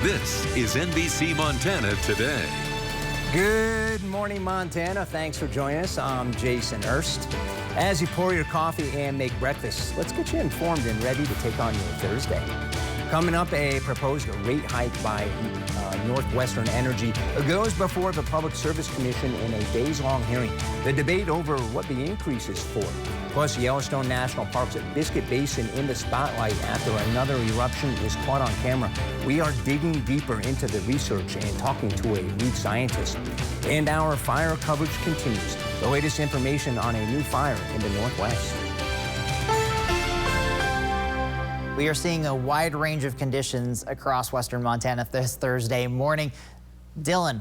This is NBC Montana Today. Good morning, Montana. Thanks for joining us. I'm Jason Erst. As you pour your coffee and make breakfast, let's get you informed and ready to take on your Thursday. Coming up, a proposed rate hike by Northwestern Energy goes before the Public Service Commission in a days-long hearing. The debate over what the increase is for. Plus, Yellowstone National Park's Biscuit Basin in the spotlight after another eruption is caught on camera. We are digging deeper into the research and talking to a lead scientist. And our fire coverage continues. The latest information on a new fire in the Northwest. We are seeing a wide range of conditions across western Montana this Thursday morning. Dylan,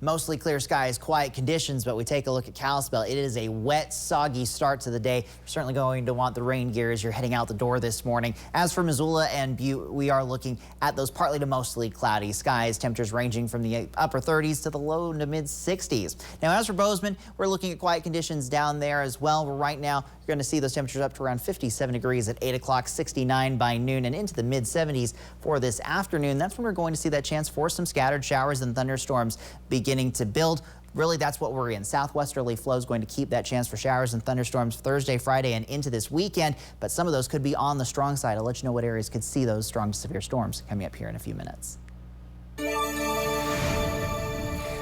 mostly clear skies, quiet conditions, but we take a look at Kalispell. It is a wet, soggy start to the day. You're certainly going to want the rain gear as you're heading out the door this morning. As for Missoula and Butte, we are looking at those partly to mostly cloudy skies. Temperatures ranging from the upper 30s to the low to mid 60s. Now, as for Bozeman, we're looking at quiet conditions down there as well. Right now, you're going to see those temperatures up to around 57 degrees at 8 o'clock, 69 by noon, and into the mid 70s for this afternoon. That's when we're going to see that chance for some scattered showers and thunderstorms beginning to build. Really, that's what we're in. Southwesterly flow is going to keep that chance for showers and thunderstorms Thursday, Friday, and into this weekend. But some of those could be on the strong side. I'll let you know what areas could see those strong to severe storms coming up here in a few minutes.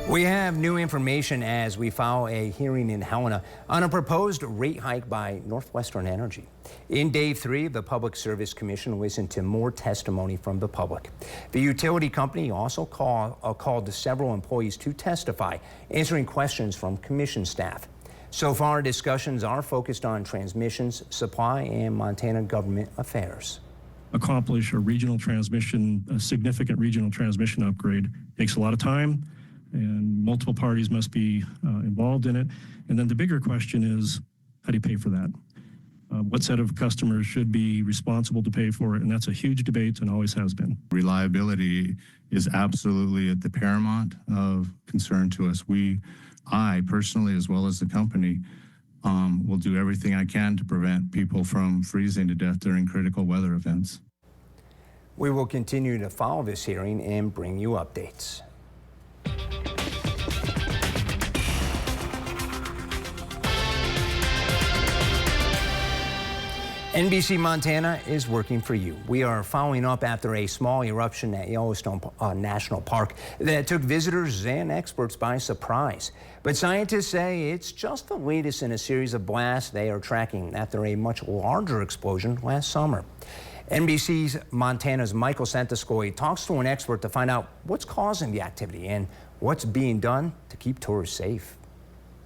We have new information as we file a hearing in Helena on a proposed rate hike by Northwestern Energy. In day 3, the Public Service Commission listened to more testimony from the public. The utility company also called several employees to testify, answering questions from commission staff. So far, discussions are focused on transmissions, supply, and Montana government affairs. Accomplish a regional transmission, a significant regional transmission upgrade takes a lot of time, and multiple parties must be involved in it. And then the bigger question is, how do you pay for that? What set of customers should be responsible to pay for it? And that's a huge debate and always has been. Reliability is absolutely at the paramount of concern to us. I personally, as well as the company, will do everything I can to prevent people from freezing to death during critical weather events. We will continue to follow this hearing and bring you updates. NBC Montana is working for you. We are following up after a small eruption at Yellowstone National Park that took visitors and experts by surprise. But scientists say it's just the latest in a series of blasts they are tracking after a much larger explosion last summer. NBC's Montana's Michael Santaskoy talks to an expert to find out what's causing the activity and what's being done to keep tourists safe.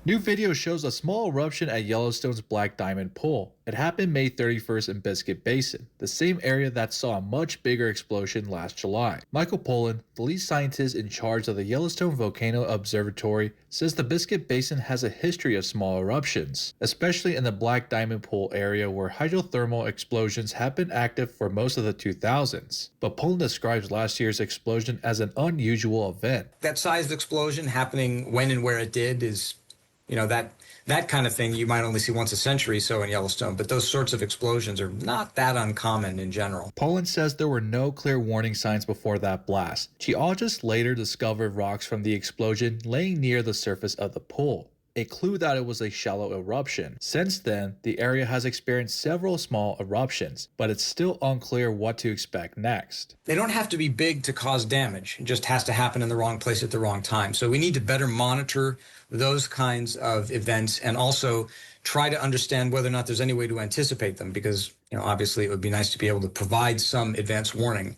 New video shows a small eruption at Yellowstone's Black Diamond Pool. It happened May 31st in Biscuit Basin, the same area that saw a much bigger explosion last July. Michael Pollan, the lead scientist in charge of the Yellowstone Volcano Observatory, says the Biscuit Basin has a history of small eruptions, especially in the Black Diamond Pool area where hydrothermal explosions have been active for most of the 2000s. But Pollan describes last year's explosion as an unusual event. That sized explosion happening when and where it did is, that kind of thing you might only see once a century so in Yellowstone, but those sorts of explosions are not that uncommon in general. Pollan says there were no clear warning signs before that blast. Geologists later discovered rocks from the explosion laying near the surface of the pool, a clue that it was a shallow eruption. Since then, the area has experienced several small eruptions, but it's still unclear what to expect next. They don't have to be big to cause damage. It just has to happen in the wrong place at the wrong time. So we need to better monitor those kinds of events and also try to understand whether or not there's any way to anticipate them, because obviously it would be nice to be able to provide some advance warning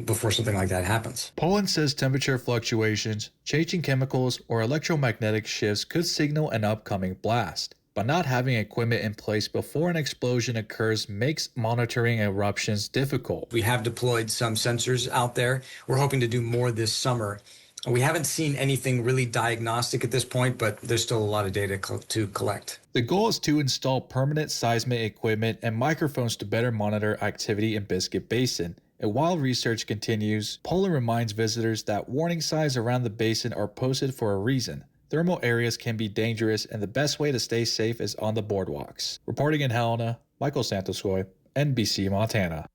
before something like that happens. Pollan says temperature fluctuations, changing chemicals, or electromagnetic shifts could signal an upcoming blast. But not having equipment in place before an explosion occurs makes monitoring eruptions difficult. We have deployed some sensors out there. We're hoping to do more this summer. We haven't seen anything really diagnostic at this point, but there's still a lot of data to collect. The goal is to install permanent seismic equipment and microphones to better monitor activity in Biscuit Basin. And while research continues, Pollan reminds visitors that warning signs around the basin are posted for a reason. Thermal areas can be dangerous, and the best way to stay safe is on the boardwalks. Reporting in Helena, Michael Santaskoy, NBC Montana.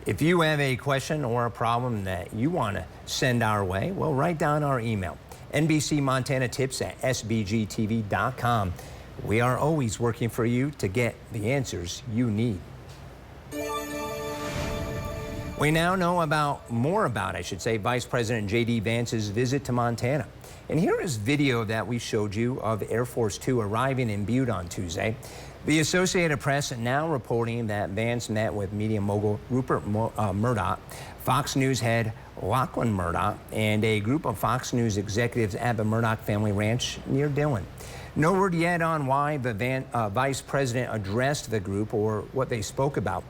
If you have a question or a problem that you want to send our way, well, write down our email, nbcmontanatips@sbgtv.com. We are always working for you to get the answers you need. We now know more about Vice President J.D. Vance's visit to Montana. And here is video that we showed you of Air Force Two arriving in Butte on Tuesday. The Associated Press now reporting that Vance met with media mogul Rupert Murdoch, Fox News head Lachlan Murdoch, and a group of Fox News executives at the Murdoch family ranch near Dillon. No word yet on why the Vice President addressed the group or what they spoke about.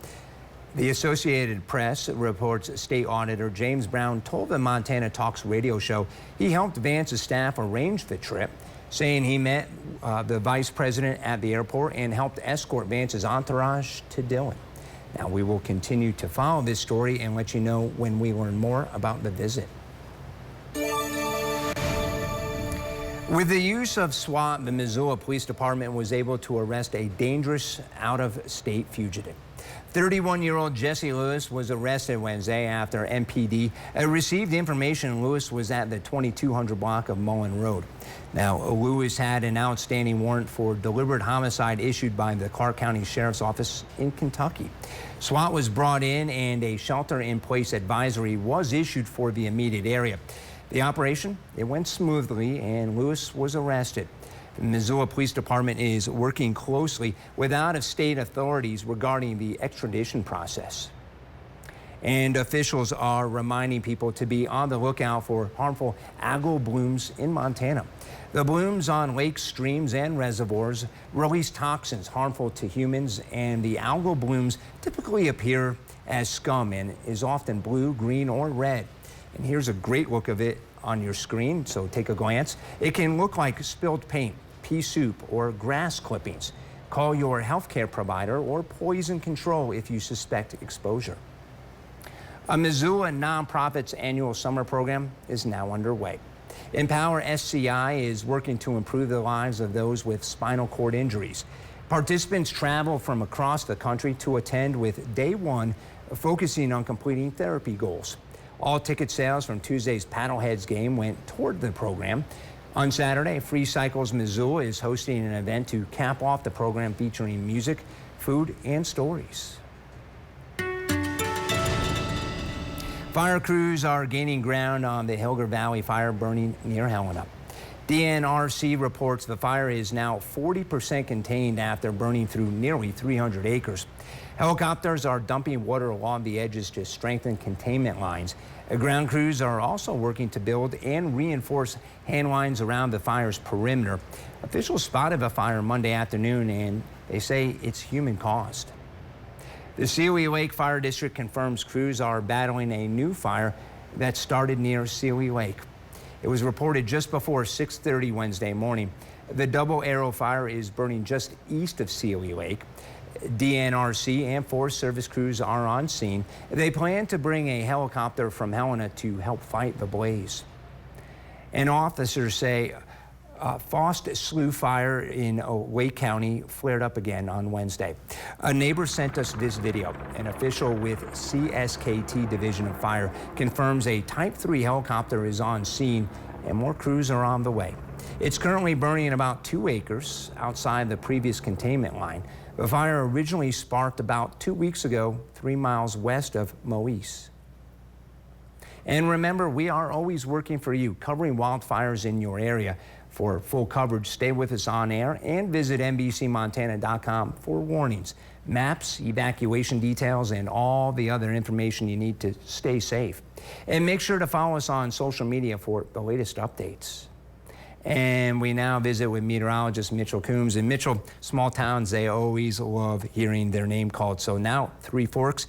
The Associated Press reports State Auditor James Brown told the Montana Talks radio show he helped Vance's staff arrange the trip, saying he met the Vice President at the airport and helped escort Vance's entourage to Dillon. Now, we will continue to follow this story and let you know when we learn more about the visit. With the use of SWAT, the Missoula Police Department was able to arrest a dangerous out-of-state fugitive. 31-year-old Jesse Lewis was arrested Wednesday after MPD received information Lewis was at the 2200 block of Mullen Road. Now, Lewis had an outstanding warrant for deliberate homicide issued by the Clark County Sheriff's Office in Kentucky. SWAT was brought in and a shelter-in-place advisory was issued for the immediate area. The operation, it went smoothly and Lewis was arrested. The Missoula Police Department is working closely with out-of-state authorities regarding the extradition process. And officials are reminding people to be on the lookout for harmful algal blooms in Montana. The blooms on lakes, streams, and reservoirs release toxins harmful to humans, and the algal blooms typically appear as scum and is often blue, green, or red. And here's a great look of it on your screen, so take a glance. It can look like spilled paint, pea soup, or grass clippings. Call your healthcare provider or poison control if you suspect exposure. A Missoula nonprofit's annual summer program is now underway. Empower SCI is working to improve the lives of those with spinal cord injuries. Participants travel from across the country to attend, with day one focusing on completing therapy goals. All ticket sales from Tuesday's Paddleheads game went toward the program. On Saturday, Free Cycles Missoula is hosting an event to cap off the program featuring music, food, and stories. Fire crews are gaining ground on the Hilger Valley fire burning near Helena. DNRC reports the fire is now 40% contained after burning through nearly 300 acres. Helicopters are dumping water along the edges to strengthen containment lines. Ground crews are also working to build and reinforce hand lines around the fire's perimeter. Officials spotted the fire Monday afternoon, and they say it's human caused. The Sealy Lake Fire District confirms crews are battling a new fire that started near Sealy Lake. It was reported just before 6:30 Wednesday morning. The Double Arrow fire is burning just east of Sealy Lake. DNRC and Forest Service crews are on scene. They plan to bring a helicopter from Helena to help fight the blaze. And officers say Fost Slough fire in Wake County flared up again on Wednesday. A neighbor sent us this video. An official with CSKT Division of Fire confirms a Type 3 helicopter is on scene and more crews are on the way. It's currently burning about 2 acres outside the previous containment line. The fire originally sparked about 2 weeks ago, 3 miles west of Moise. And remember, we are always working for you, covering wildfires in your area. For full coverage, stay with us on air and visit NBCMontana.com for warnings, maps, evacuation details, and all the other information you need to stay safe. And make sure to follow us on social media for the latest updates. And we now visit with meteorologist Mitchell Coombs. And Mitchell, small towns, they always love hearing their name called. So now, Three Forks,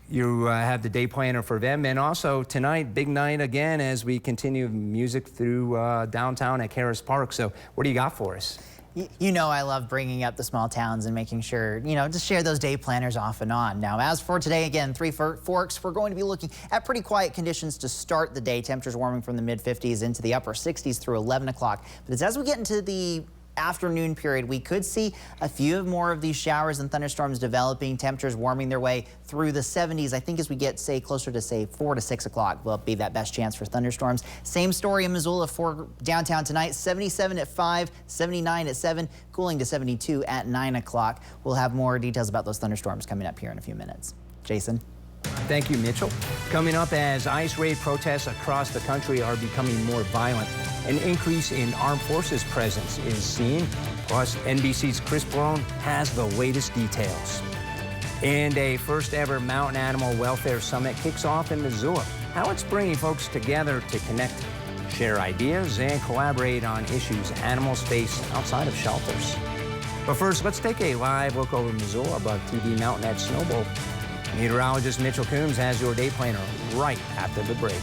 you have the day planner for them. And also tonight, big night again as we continue music through downtown at Caras Park. So what do you got for us? You know I love bringing up the small towns and making sure, just share those day planners off and on. Now, as for today, again, Three Forks, we're going to be looking at pretty quiet conditions to start the day. Temperatures warming from the mid-50s into the upper 60s through 11 o'clock. But it's as we get into the afternoon period, we could see a few more of these showers and thunderstorms developing, temperatures warming their way through the 70s. I think as we get, say, closer to, say, 4 to 6 o'clock, will be that best chance for thunderstorms. Same story in Missoula for downtown tonight, 77 at 5, 79 at 7, cooling to 72 at 9 o'clock. We'll have more details about those thunderstorms coming up here in a few minutes. Jason? Thank you, Mitchell. Coming up, as ICE raid protests across the country are becoming more violent, an increase in armed forces presence is seen. Plus, NBC's Chris Brown has the latest details. And a first-ever Mountain Animal Welfare Summit kicks off in Missoula. How it's bringing folks together to connect, share ideas, and collaborate on issues animals face outside of shelters. But first, let's take a live look over Missoula above TD Mountain at Snowbowl. Meteorologist Mitchell Coombs has your day planner right after the break.